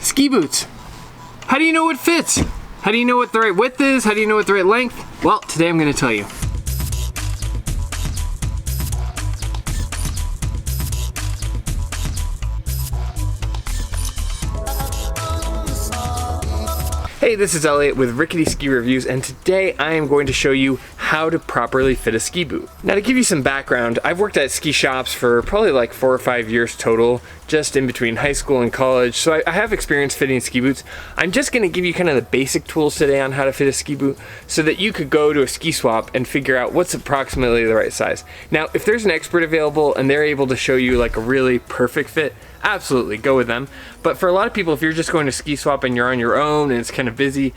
Ski boots. How do you know what fits? How do you know what the right width is? How do you know what the right length? Well, today I'm gonna tell you. Hey, this is Elliot with Rickety Ski Reviews, and today I am going to show you how to properly fit a ski boot. Now, to give you some background, I've worked at ski shops for probably like 4 or 5 years total, just in between high school and college, so I have experience fitting ski boots. I'm just going to give you kind of the basic tools today on how to fit a ski boot so that you could go to a ski swap and figure out what's approximately the right size. Now, if there's an expert available and they're able to show you like a really perfect fit, absolutely go with them. But for a lot of people, if you're just going to ski swap and you're on your own and it's kind of busy,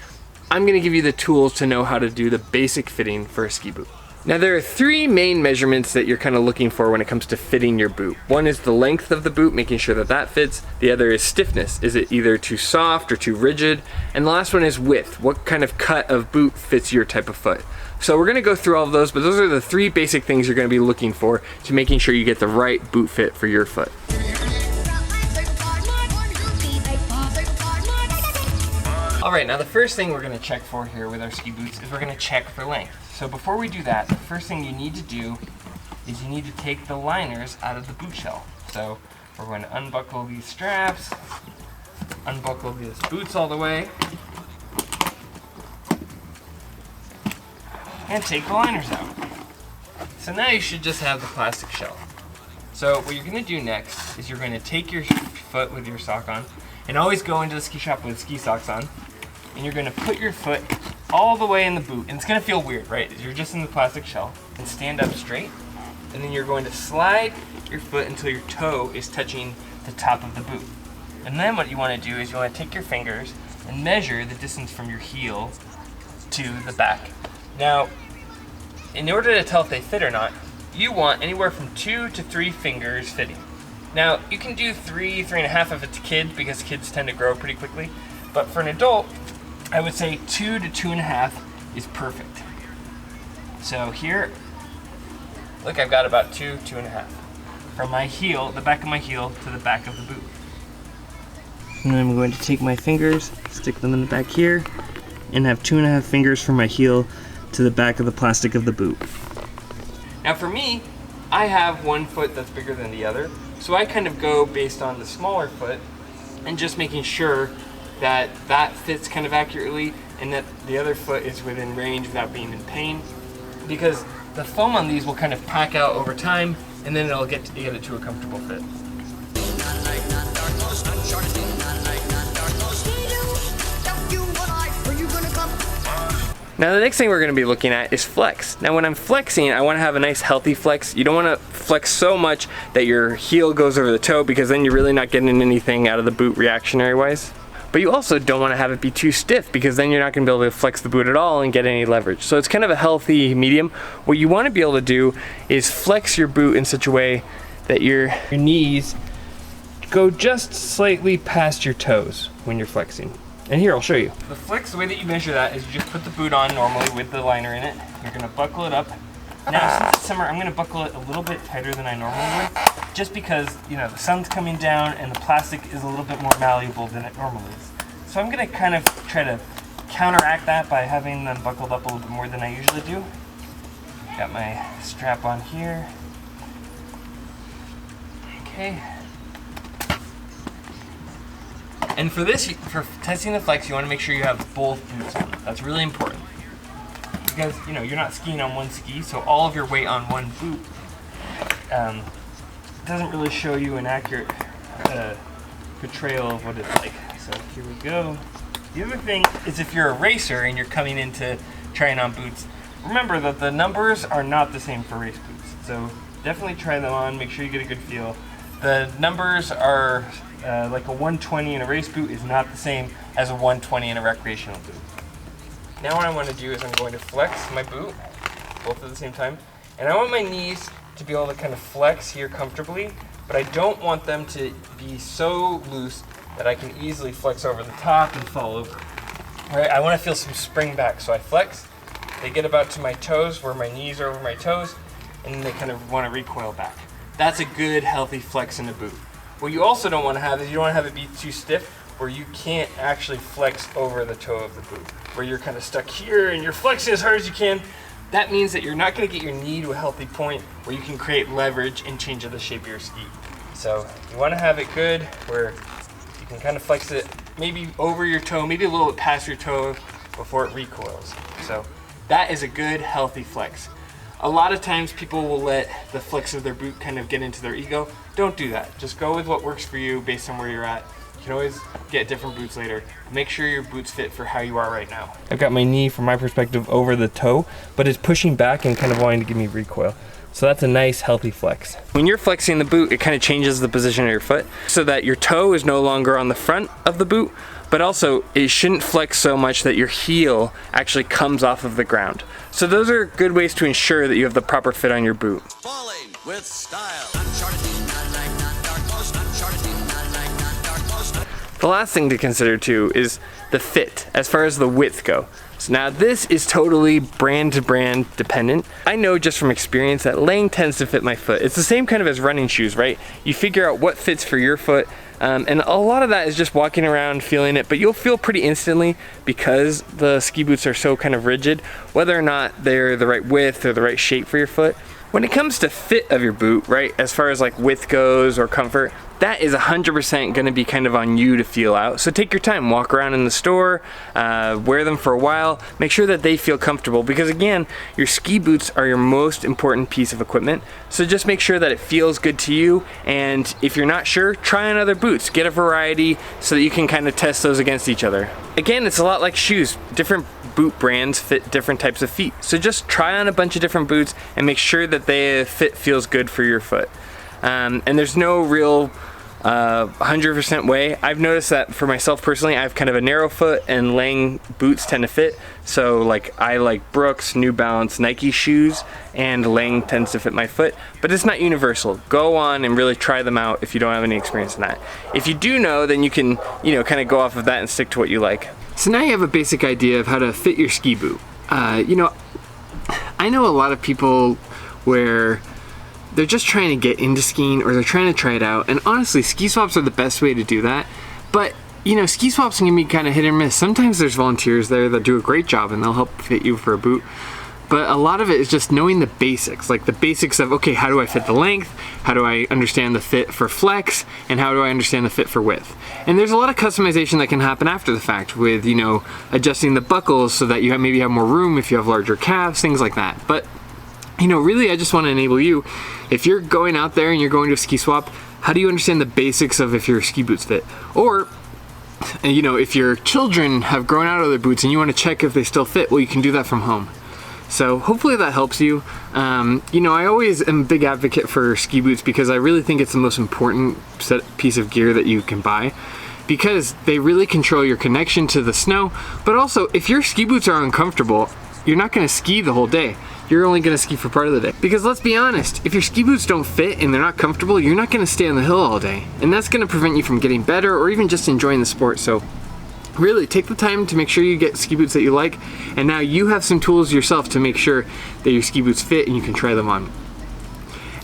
I'm going to give you the tools to know how to do the basic fitting for a ski boot. Now, there are 3 main measurements that you're kind of looking for when it comes to fitting your boot. One is the length of the boot, making sure that that fits. The other is stiffness. Is it either too soft or too rigid? And the last one is width. What kind of cut of boot fits your type of foot? So we're going to go through all of those, but those are the 3 basic things you're going to be looking for to making sure you get the right boot fit for your foot. Alright, now the first thing we're going to check for here with our ski boots is we're going to check for length. So before we do that, the first thing you need to do is you need to take the liners out of the boot shell. So we're going to unbuckle these straps, unbuckle these boots all the way, and take the liners out. So now you should just have the plastic shell. So what you're going to do next is you're going to take your foot with your sock on, and always go into the ski shop with ski socks on, and you're going to put your foot all the way in the boot. And it's going to feel weird, right? You're just in the plastic shell. And stand up straight, and then you're going to slide your foot until your toe is touching the top of the boot. And then what you want to do is you want to take your fingers and measure the distance from your heel to the back. Now, in order to tell if they fit or not, you want anywhere from 2 to 3 fingers fitting. Now, you can do 3, 3.5 if it's kids, because kids tend to grow pretty quickly. But for an adult, I would say 2 to 2.5 is perfect. So here, look, I've got about 2, 2.5. From my heel, the back of my heel, to the back of the boot. And then I'm going to take my fingers, stick them in the back here, and have 2.5 fingers from my heel to the back of the plastic of the boot. Now for me, I have one foot that's bigger than the other, so I kind of go based on the smaller foot and just making sure that that fits kind of accurately and that the other foot is within range without being in pain, because the foam on these will kind of pack out over time and then it'll get it to a comfortable fit. Now the next thing we're going to be looking at is flex. Now when I'm flexing, I want to have a nice healthy flex. You don't want to flex so much that your heel goes over the toe, because then you're really not getting anything out of the boot reactionary wise. But you also don't want to have it be too stiff, because then you're not going to be able to flex the boot at all and get any leverage. So it's kind of a healthy medium. What you want to be able to do is flex your boot in such a way that your knees go just slightly past your toes when you're flexing. And here, I'll show you. The flex, the way that you measure that is you just put the boot on normally with the liner in it. You're going to buckle it up. Now, since it's summer, I'm going to buckle it a little bit tighter than I normally would, just because, you know, the sun's coming down and the plastic is a little bit more malleable than it normally is. So I'm going to kind of try to counteract that by having them buckled up a little bit more than I usually do. Got my strap on here. Okay. And for this, for testing the flex, you want to make sure you have both boots on. That's really important, because you know you're not skiing on one ski, so all of your weight on one boot doesn't really show you an accurate portrayal of what it's like. So here we go. The other thing is, if you're a racer and you're coming into trying on boots, remember that the numbers are not the same for race boots. So definitely try them on. Make sure you get a good feel. The numbers are like a 120 in a race boot is not the same as a 120 in a recreational boot. Now what I want to do is I'm going to flex my boot, both at the same time, and I want my knees to be able to kind of flex here comfortably, but I don't want them to be so loose that I can easily flex over the top and fall over. All right, I want to feel some spring back, so I flex. They get about to my toes, where my knees are over my toes, and then they kind of want to recoil back. That's a good, healthy flex in a boot. What you also don't want to have is you don't want to have it be too stiff, where you can't actually flex over the toe of the boot, where you're kind of stuck here and you're flexing as hard as you can. That means that you're not going to get your knee to a healthy point where you can create leverage and change the shape of your ski. So you want to have it good where you can kind of flex it maybe over your toe, maybe a little bit past your toe before it recoils. So that is a good, healthy flex. A lot of times people will let the flex of their boot kind of get into their ego. Don't do that. Just go with what works for you based on where you're at. You can always get different boots later. Make sure your boots fit for how you are right now. I've got my knee, from my perspective, over the toe, but it's pushing back and kind of wanting to give me recoil. So that's a nice, healthy flex. When you're flexing the boot, it kind of changes the position of your foot so that your toe is no longer on the front of the boot, but also it shouldn't flex so much that your heel actually comes off of the ground. So those are good ways to ensure that you have the proper fit on your boot. Falling with style. The last thing to consider too is the fit, as far as the width go. So now this is totally brand to brand dependent. I know just from experience that Lang tends to fit my foot. It's the same kind of as running shoes, right? You figure out what fits for your foot, and a lot of that is just walking around feeling it, but you'll feel pretty instantly because the ski boots are so kind of rigid, whether or not they're the right width or the right shape for your foot. When it comes to fit of your boot, right, as far as like width goes or comfort, that is 100% going to be kind of on you to feel out. So take your time, walk around in the store, wear them for a while, make sure that they feel comfortable, because again, your ski boots are your most important piece of equipment. So just make sure that it feels good to you, and if you're not sure, try on other boots. Get a variety so that you can kind of test those against each other. Again, it's a lot like shoes. Different boot brands fit different types of feet. So just try on a bunch of different boots and make sure that the fit feels good for your foot. And there's no real 100% way. I've noticed that for myself personally, I have kind of a narrow foot and Lang boots tend to fit. So like I like Brooks, New Balance, Nike shoes, and Lang tends to fit my foot, but it's not universal. Go on and really try them out if you don't have any experience in that. If you do know, then you can, kind of go off of that and stick to what you like. So now you have a basic idea of how to fit your ski boot. I know a lot of people where they're just trying to get into skiing or they're trying to try it out, and honestly, ski swaps are the best way to do that. But ski swaps can be kind of hit or miss. Sometimes there's volunteers there that do a great job and they'll help fit you for a boot, but a lot of it is just knowing the basics, like the basics of, okay, how do I fit the length, how do I understand the fit for flex, and how do I understand the fit for width. And there's a lot of customization that can happen after the fact with adjusting the buckles so that you maybe have more room if you have larger calves, things like that. But really, I just want to enable you, if you're going out there and you're going to a ski swap, how do you understand the basics of if your ski boots fit? Or, if your children have grown out of their boots and you want to check if they still fit, well, you can do that from home. So hopefully that helps you. I always am a big advocate for ski boots because I really think it's the most important piece of gear that you can buy, because they really control your connection to the snow. But also, if your ski boots are uncomfortable, you're not going to ski the whole day. You're only going to ski for part of the day. Because let's be honest, if your ski boots don't fit and they're not comfortable, you're not going to stay on the hill all day. And that's going to prevent you from getting better or even just enjoying the sport. So really take the time to make sure you get ski boots that you like. And now you have some tools yourself to make sure that your ski boots fit and you can try them on.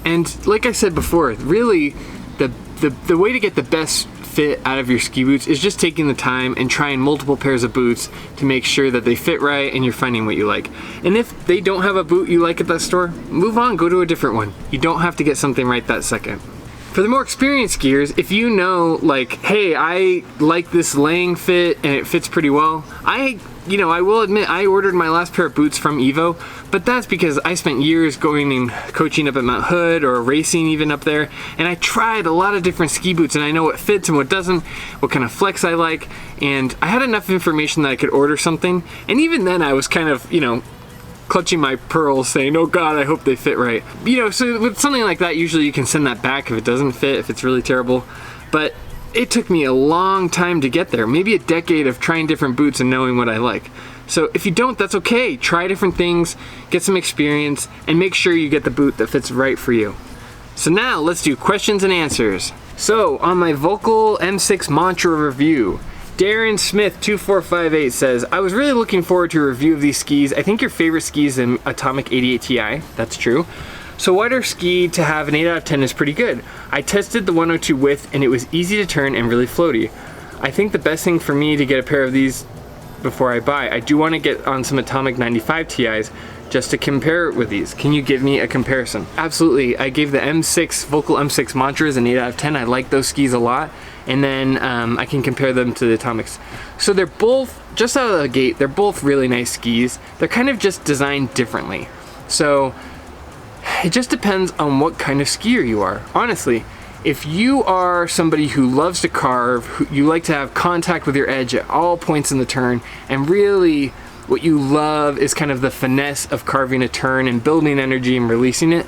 And like I said before, really the way to get the best fit out of your ski boots is just taking the time and trying multiple pairs of boots to make sure that they fit right and you're finding what you like. And if they don't have a boot you like at that store, move on, go to a different one. You don't have to get something right that second. For the more experienced skiers, if you know, like, hey, I like this Lang fit and it fits pretty well, I will admit I ordered my last pair of boots from Evo, but that's because I spent years going and coaching up at Mount Hood or racing even up there, and I tried a lot of different ski boots and I know what fits and what doesn't, what kind of flex I like, and I had enough information that I could order something, and even then I was kind of, clutching my pearls saying, oh God, I hope they fit right. So with something like that, usually you can send that back if it doesn't fit, if it's really terrible. But it took me a long time to get there, maybe a decade of trying different boots and knowing what I like. So if you don't, that's okay. Try different things, get some experience, and make sure you get the boot that fits right for you. So now let's do questions and answers. So on my Vocal M6 Mantra review, Darren Smith 2458 says, I was really looking forward to a review of these skis. I think your favorite ski is the Atomic 88 Ti. That's true. So wider ski to have an 8 out of 10 is pretty good. I tested the 102 width and it was easy to turn and really floaty. I think the best thing for me to get a pair of these before I buy, I do want to get on some Atomic 95 TIs just to compare it with these. Can you give me a comparison? Absolutely. I gave the M6 Vocal M6 Mantras an 8 out of 10. I like those skis a lot. And then I can compare them to the Atomics. So they're both, just out of the gate, they're both really nice skis. They're kind of just designed differently. So it just depends on what kind of skier you are. Honestly, if you are somebody who loves to carve, you like to have contact with your edge at all points in the turn, and really what you love is kind of the finesse of carving a turn and building energy and releasing it,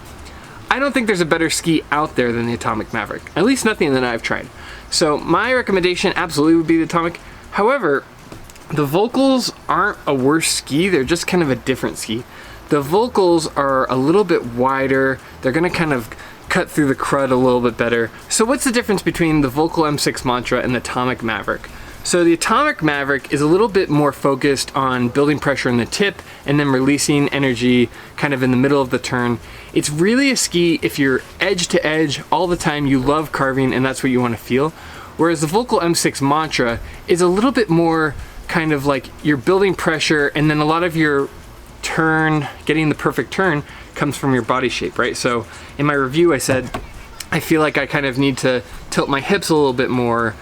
I don't think there's a better ski out there than the Atomic Maverick. At least nothing that I've tried. So my recommendation absolutely would be the Atomic. However, the Vocals aren't a worse ski, they're just kind of a different ski. The Vocals are a little bit wider, they're gonna kind of cut through the crud a little bit better. So what's the difference between the Vocal M6 Mantra and the Atomic Maverick? So the Atomic Maverick is a little bit more focused on building pressure in the tip and then releasing energy kind of in the middle of the turn. It's really a ski if you're edge to edge all the time, you love carving and that's what you want to feel. Whereas the Vocal M6 Mantra is a little bit more kind of like you're building pressure and then a lot of your turn, getting the perfect turn, comes from your body shape, right? So in my review I said I feel like I kind of need to tilt my hips a little bit more,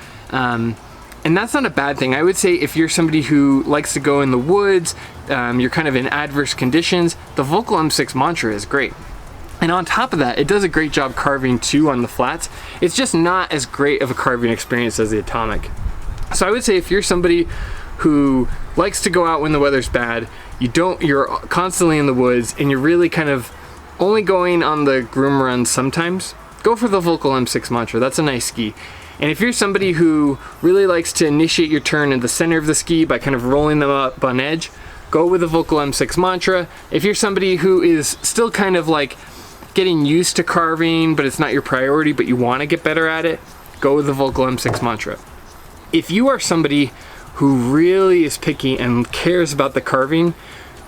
and that's not a bad thing. I would say if you're somebody who likes to go in the woods, you're kind of in adverse conditions, the Vocal M6 Mantra is great. And on top of that, it does a great job carving too on the flats. It's just not as great of a carving experience as the Atomic. So I would say if you're somebody who likes to go out when the weather's bad, you're constantly in the woods and you're really kind of only going on the groom runs sometimes, go for the Vocal M6 Mantra. That's a nice ski. And if you're somebody who really likes to initiate your turn in the center of the ski by kind of rolling them up on edge, go with the Vocal M6 Mantra. If you're somebody who is still kind of like getting used to carving, but it's not your priority, but you want to get better at it, go with the Vocal M6 Mantra. If you are somebody who really is picky and cares about the carving,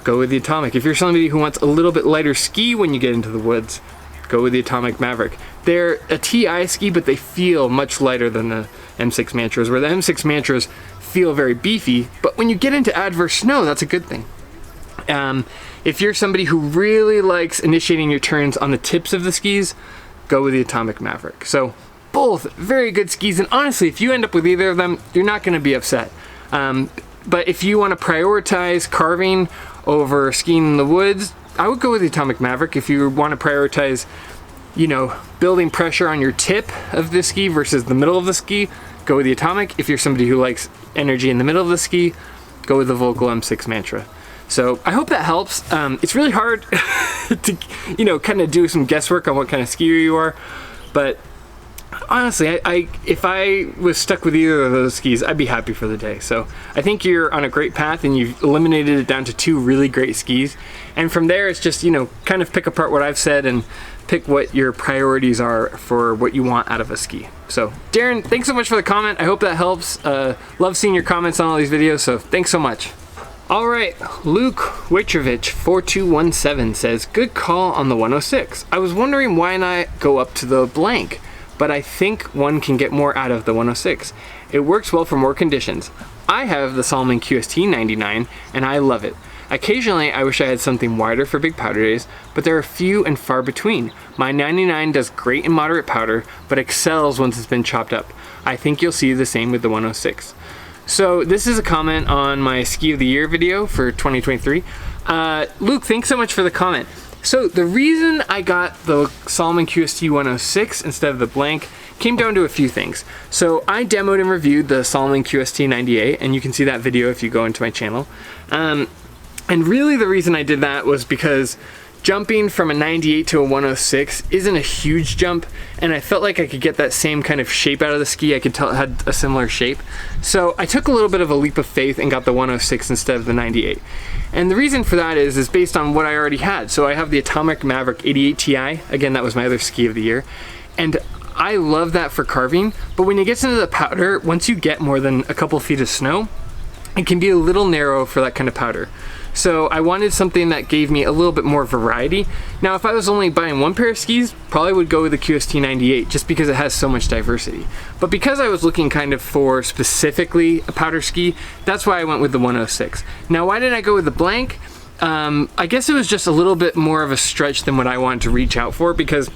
go with the Atomic. If you're somebody who wants a little bit lighter ski when you get into the woods, go with the Atomic Maverick. They're a TI ski, but they feel much lighter than the M6 Mantras, where the M6 Mantras feel very beefy, but when you get into adverse snow, that's a good thing. If you're somebody who really likes initiating your turns on the tips of the skis, go with the Atomic Maverick. So both very good skis, and honestly, if you end up with either of them, you're not gonna be upset. But if you wanna prioritize carving over skiing in the woods, I would go with the Atomic Maverick. If you wanna prioritize, you know, building pressure on your tip of the ski versus the middle of the ski, go with the Atomic. If you're somebody who likes energy in the middle of the ski, go with the Vocal M6 Mantra. So I hope that helps. It's really hard to, you know, kind of do some guesswork on what kind of skier you are, but honestly, if I was stuck with either of those skis, I'd be happy for the day. So I think you're on a great path and you've eliminated it down to 2 really great skis. And from there, it's just, you know, kind of pick apart what I've said and pick what your priorities are for what you want out of a ski. So Darren, thanks so much for the comment. I hope that helps. Love seeing your comments on all these videos, so thanks so much. All right, Luke Witrovich 4217 says, good call on the 106. I was wondering why not go up to the blank, but I think one can get more out of the 106. It works well for more conditions. I have the Salomon QST 99 and I love it. Occasionally I wish I had something wider for big powder days, but there are few and far between. My 99 does great in moderate powder, but excels once it's been chopped up. I think you'll see the same with the 106. So this is a comment on my Ski of the Year video for 2023. Luke, thanks so much for the comment. So the reason I got the Salomon QST 106 instead of the blank came down to a few things. So I demoed and reviewed the Salomon QST 98, and you can see that video if you go into my channel. And really the reason I did that was because jumping from a 98 to a 106 isn't a huge jump, and I felt like I could get that same kind of shape out of the ski. I could tell it had a similar shape. So I took a little bit of a leap of faith and got the 106 instead of the 98. And the reason for that is based on what I already had. So I have the Atomic Maverick 88 Ti. Again, that was my other Ski of the Year. And I love that for carving, but when it gets into the powder, once you get more than a couple feet of snow, it can be a little narrow for that kind of powder. So I wanted something that gave me a little bit more variety. Now, if I was only buying one pair of skis, probably would go with the QST 98 just because it has so much diversity. But because I was looking kind of for specifically a powder ski, that's why I went with the 106. Now, why did I go with the blank? I guess it was just a little bit more of a stretch than what I wanted to reach out for, because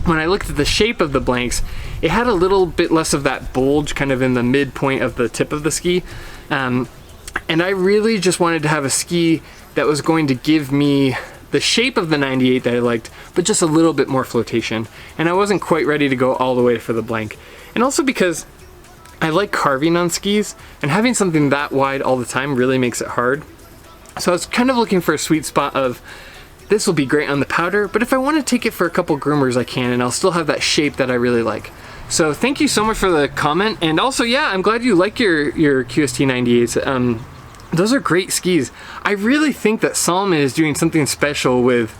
when I looked at the shape of the blanks, it had a little bit less of that bulge kind of in the midpoint of the tip of the ski. And I really just wanted to have a ski that was going to give me the shape of the 98 that I liked, but just a little bit more flotation. And I wasn't quite ready to go all the way for the blank. And also because I like carving on skis, and having something that wide all the time really makes it hard. So I was kind of looking for a sweet spot of, this will be great on the powder, but if I want to take it for a couple groomers, I can, and I'll still have that shape that I really like. So thank you so much for the comment, and also, yeah, I'm glad you like your QST 98s. Those are great skis. I really think that Salomon is doing something special with,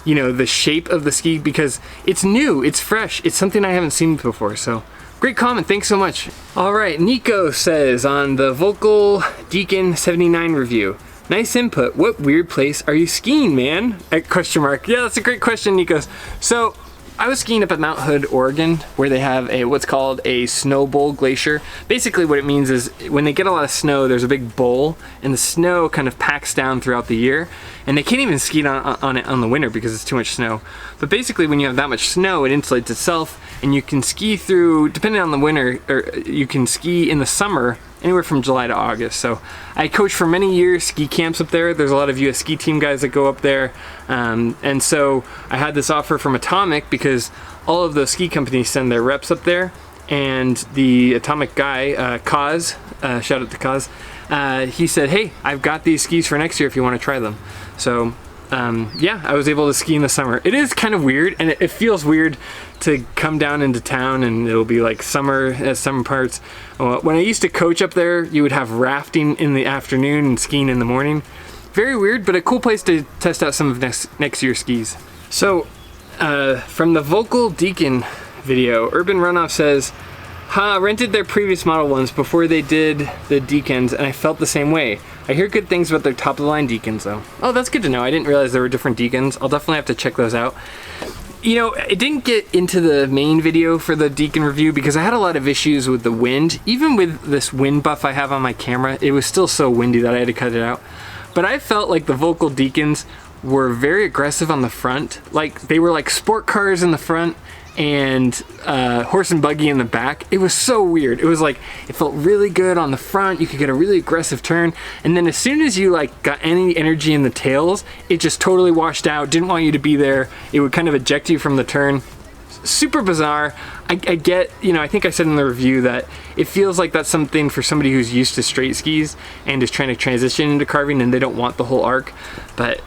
you know, the shape of the ski, because it's new, it's fresh, it's something I haven't seen before, so great comment, thanks so much. All right, Nico says on the Vocal Deacon 79 review, nice input. What weird place are you skiing, man? Question mark. Yeah, that's a great question, Nikos. So I was skiing up at Mount Hood, Oregon, where they have a what's called a snow bowl glacier. Basically what it means is when they get a lot of snow, there's a big bowl, and the snow kind of packs down throughout the year, and they can't even ski on it on the winter because it's too much snow. But basically when you have that much snow, it insulates itself, and you can ski through, depending on the winter, or you can ski in the summer anywhere from July to August. So I coached for many years ski camps up there. There's a lot of US ski team guys that go up there. And so I had this offer from Atomic because all of the ski companies send their reps up there. And the Atomic guy, Kaz, shout out to Kaz, he said, hey, I've got these skis for next year if you want to try them. So yeah, I was able to ski in the summer. It is kind of weird, and it feels weird to come down into town and it'll be like summer at some parts. When I used to coach up there, you would have rafting in the afternoon and skiing in the morning. Very weird, but a cool place to test out some of next year's skis. So from the Vocal Deacon video, Urban Runoff says, rented their previous model ones before they did the Deacons, and I felt the same way. I hear good things about their top of the line Deacons though. Oh, that's good to know. I didn't realize there were different Deacons. I'll definitely have to check those out. You know, I didn't get into the main video for the Deacon review because I had a lot of issues with the wind. Even with this wind buff I have on my camera, it was still so windy that I had to cut it out. But I felt like the Vocal Deacons were very aggressive on the front. Like, they were like sport cars in the front and horse and buggy in the back. It was so weird. It was like, it felt really good on the front. You could get a really aggressive turn, and then as soon as you like got any energy in the tails, it just totally washed out, didn't want you to be there. It would kind of eject you from the turn. Super bizarre. I get, you know, I think I said in the review that it feels like that's something for somebody who's used to straight skis and is trying to transition into carving and they don't want the whole arc, but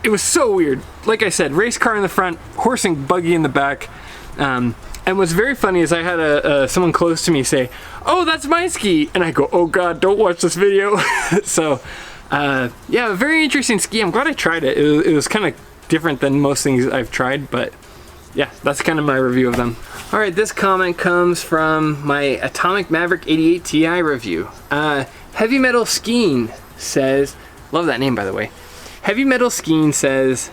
it was so weird. Like I said, race car in the front, horse and buggy in the back. And what's very funny is I had someone close to me say, oh, that's my ski, and I go, oh god, don't watch this video. So yeah, a very interesting ski. I'm glad I tried it. It was kind of different than most things I've tried, but yeah, that's kind of my review of them. All right, this comment comes from my Atomic Maverick 88 Ti review. Heavy Metal Skiing says, love that name by the way. Heavy Metal Skiing says,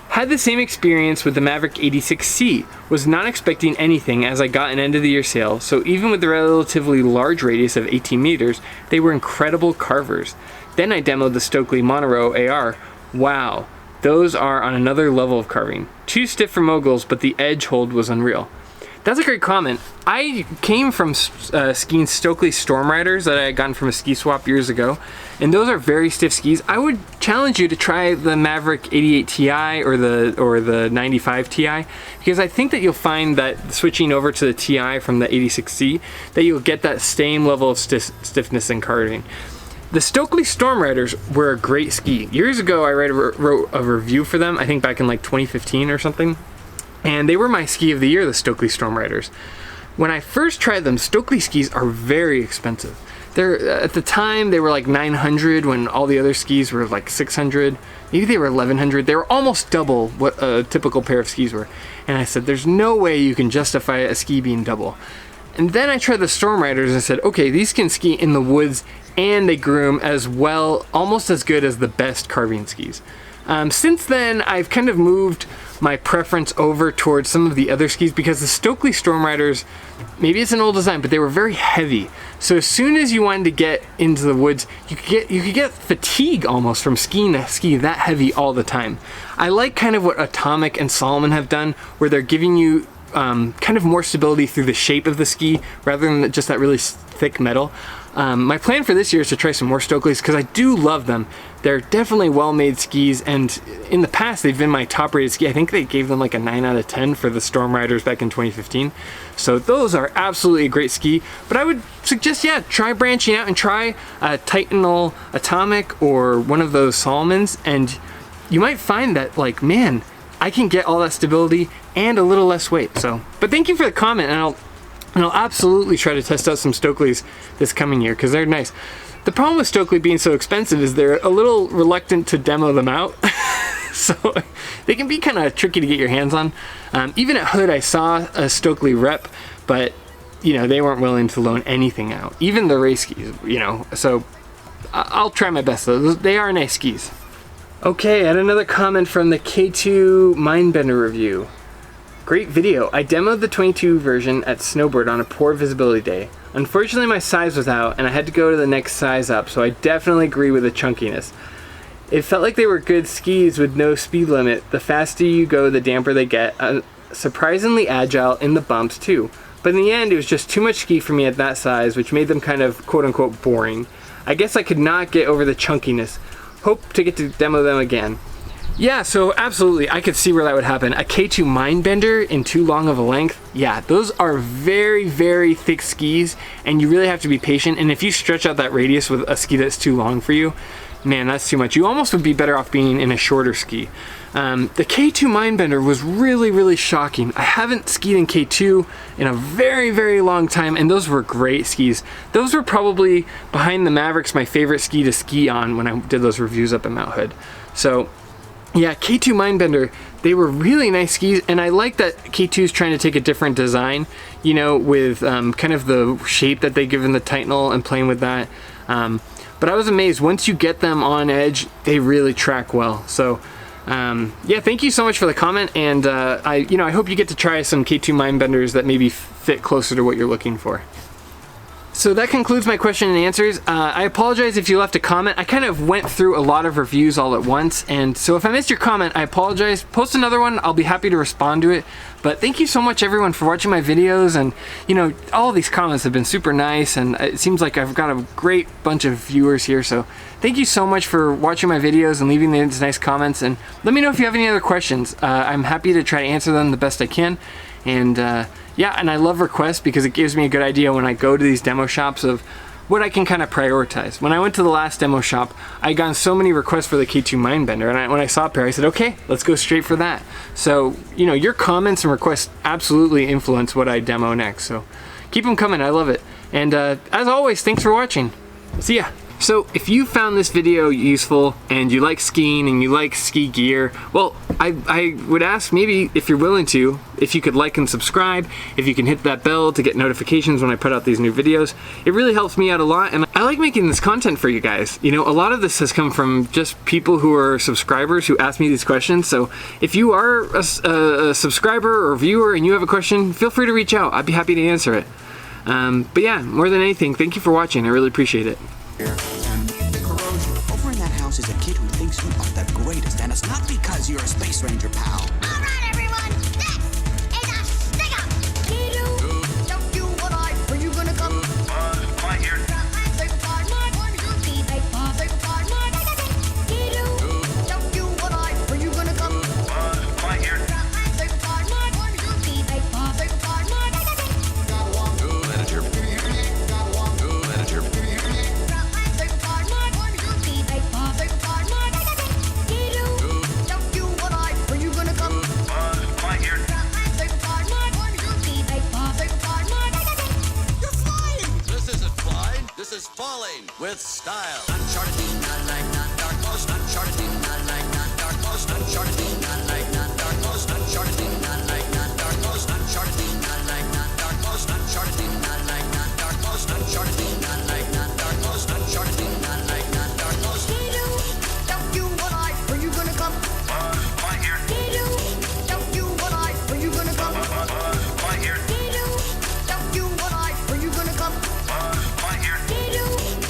had the same experience with the Maverick 86C, was not expecting anything as I got an end of the year sale, so even with the relatively large radius of 18 meters, they were incredible carvers. Then I demoed the Stokely Monroe AR. Wow, those are on another level of carving. Too stiff for moguls, but the edge hold was unreal. That's a great comment. I came from skiing Stokely Storm Riders that I had gotten from a ski swap years ago, and those are very stiff skis. I would challenge you to try the Maverick 88 Ti or the 95 Ti, because I think that you'll find that switching over to the Ti from the 86C, that you'll get that same level of stiffness in carving. The Stokely Storm Riders were a great ski. Years ago, I wrote a review for them, I think back in like 2015 or something. And they were my ski of the year, the Stokely Storm Riders. When I first tried them, Stokely skis are very expensive. At the time, they were like $900 when all the other skis were like $600. Maybe they were $1,100. They were almost double what a typical pair of skis were. And I said, there's no way you can justify a ski being double. And then I tried the Storm Riders and said, okay, these can ski in the woods and they groom as well, almost as good as the best carbine skis. Since then, I've kind of moved my preference over towards some of the other skis because the Stokely Storm Riders, maybe it's an old design, but they were very heavy. So as soon as you wanted to get into the woods, you could get fatigue almost from skiing a ski that heavy all the time. I like kind of what Atomic and Salomon have done, where they're giving you kind of more stability through the shape of the ski rather than just that really thick metal. My plan for this year is to try some more Stokeleys because I do love them. They're definitely well-made skis, and in the past they've been my top-rated ski. I think they gave them like a 9 out of 10 for the Storm Riders back in 2015. So those are absolutely a great ski. But I would suggest, yeah, try branching out and try a Titanal Atomic or one of those Salomons, and you might find that, like, man, I can get all that stability and a little less weight. So, but thank you for the comment, and I'll absolutely try to test out some Stokeleys this coming year because they're nice. The problem with Stokely being so expensive is they're a little reluctant to demo them out. So they can be kind of tricky to get your hands on. Even at Hood, I saw a Stokely rep, but you know, they weren't willing to loan anything out, even the race skis, you know. So I'll try my best though. They are nice skis. Okay, I had another comment from the K2 Mindbender review. Great video. I demoed the 22 version at Snowbird on a poor visibility day. Unfortunately, my size was out and I had to go to the next size up, so I definitely agree with the chunkiness. It felt like they were good skis with no speed limit. The faster you go, the damper they get. Surprisingly agile in the bumps too. But in the end, it was just too much ski for me at that size, which made them kind of quote-unquote boring. I guess I could not get over the chunkiness. Hope to get to demo them again. Yeah, so absolutely, I could see where that would happen. A K2 Mindbender in too long of a length, yeah, those are very, very thick skis, and you really have to be patient. And if you stretch out that radius with a ski that's too long for you, man, that's too much. You almost would be better off being in a shorter ski. The K2 Mindbender was really, really shocking. I haven't skied in K2 in a very, very long time, and those were great skis. Those were probably, behind the Mavericks, my favorite ski to ski on when I did those reviews up at Mount Hood. So yeah, K2 Mindbender, they were really nice skis, and I like that K2 is trying to take a different design, you know, with kind of the shape that they give in the Titanal and playing with that. But I was amazed, once you get them on edge, they really track well. So yeah, thank you so much for the comment, and I hope you get to try some K2 Mindbenders that maybe fit closer to what you're looking for. So that concludes my question and answers. I apologize if you left a comment. I kind of went through a lot of reviews all at once, and so if I missed your comment, I apologize. Post another one, I'll be happy to respond to it. But thank you so much everyone for watching my videos, and you know, all of these comments have been super nice, and it seems like I've got a great bunch of viewers here, so thank you so much for watching my videos and leaving these nice comments, and let me know if you have any other questions. I'm happy to try to answer them the best I can, and yeah, and I love requests because it gives me a good idea when I go to these demo shops of what I can kind of prioritize. When I went to the last demo shop, I got so many requests for the K2 Mindbender, and when I saw a pair, I said, okay, let's go straight for that. So, you know, your comments and requests absolutely influence what I demo next, so keep them coming, I love it. And as always, thanks for watching. See ya. So if you found this video useful and you like skiing and you like ski gear, well, I would ask, maybe if you're willing to, if you could like and subscribe, if you can hit that bell to get notifications when I put out these new videos. It really helps me out a lot, and I like making this content for you guys. You know, a lot of this has come from just people who are subscribers who ask me these questions, so if you are a subscriber or viewer and you have a question, feel free to reach out. I'd be happy to answer it. But yeah, more than anything, thank you for watching. I really appreciate it. Over in that house is a kid who thinks you are the greatest, and it's not because you're a space ranger, pal. All right, everyone, this is a stick-up. Kidu, don't you what are you gonna come? Quiet here. Say goodbye, my Say goodbye, my Kidu, don't you what are you gonna come? Quiet here. Say goodbye, my Say goodbye, my Manager. Manager. Say goodbye, my Say goodbye, my Kidu, don't you what are you gonna come? Quiet here. Say goodbye, my Say goodbye, my You're flying! This isn't flying. This is falling with style. Uncharted, not like not dark most. Uncharted, not like not dark most. Uncharted, not like not dark most. Uncharted, not like not dark most. Uncharted, not like not dark most. Uncharted, not coast, uncharted, la la